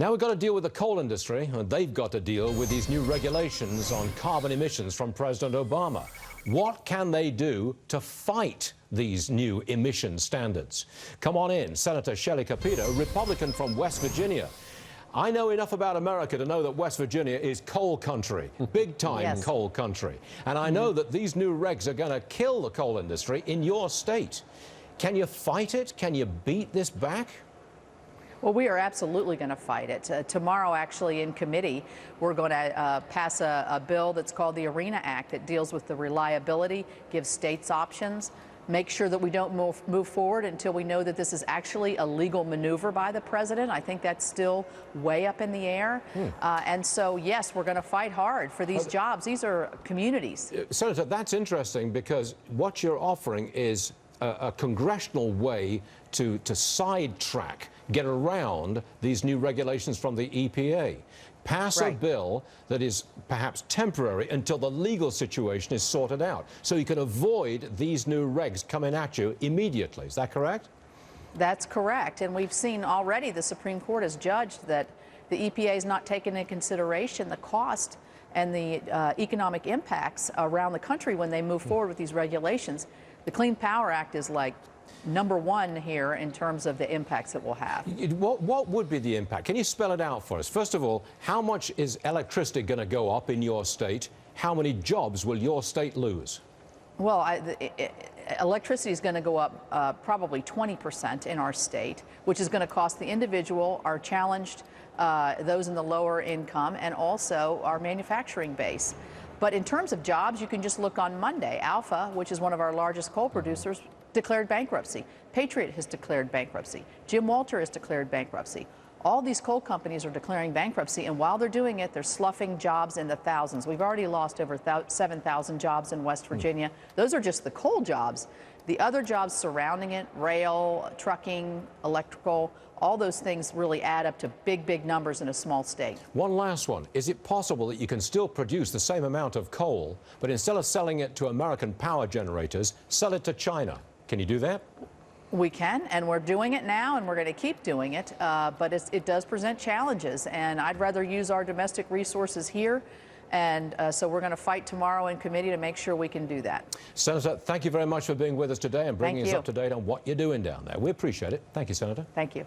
Now we've got to deal with the coal industry, and they've got to deal with these new regulations on carbon emissions from President Obama. What can they do to fight these new emission standards? Come on in, Senator Shelley Capito, Republican from West Virginia. I know enough about America to know that West Virginia is coal country, big-time Yes. coal country. And I know that these new regs are going to kill the coal industry in your state. Can you fight it? Can you beat this back? Well, we are absolutely going to fight it. Tomorrow, actually, in committee, we're going to pass a bill that's called the ARENA Act that deals with the reliability, gives states options, make sure that we don't move forward until we know that this is actually a legal maneuver by the president. I think that's still way up in the air. And so, yes, we're going to fight hard for these jobs. These are communities. Senator, that's interesting because what you're offering is a congressional way to sidetrack, get around these new regulations from the EPA. Pass a bill that is perhaps temporary until the legal situation is sorted out, so you can avoid these new regs coming at you immediately. Is that correct? That's correct. And we've seen already the Supreme Court has judged that the EPA is not taking into consideration the cost and the economic impacts around the country when they move forward with these regulations. The Clean Power Act is like #1 here in terms of the impacts it will have. What would be the impact? Can you spell it out for us? First of all, how much is electricity going to go up in your state? How many jobs will your state lose? Well, electricity is going to go up probably 20% in our state, which is going to cost the individual, our challenged, those in the lower income, and also our manufacturing base. But in terms of jobs, you can just look on Monday. Alpha, which is one of our largest coal producers, declared bankruptcy. Patriot has declared bankruptcy. Jim Walter has declared bankruptcy. All these coal companies are declaring bankruptcy, and while they're doing it, they're sloughing jobs in the thousands. We've already lost over 7,000 jobs in West Virginia. Those are just the coal jobs. The other jobs surrounding it, rail, trucking, electrical, all those things really add up to big, big numbers in a small state. One last one. Is it possible that you can still produce the same amount of coal, but instead of selling it to American power generators, sell it to China? Can you do that? We can, and we're doing it now, and we're going to keep doing it, but it does present challenges, and I'd rather use our domestic resources here, and so we're going to fight tomorrow in committee to make sure we can do that. Senator, thank you very much for being with us today and bringing us up to date on what you're doing down there. We appreciate it. Thank you, Senator. Thank you.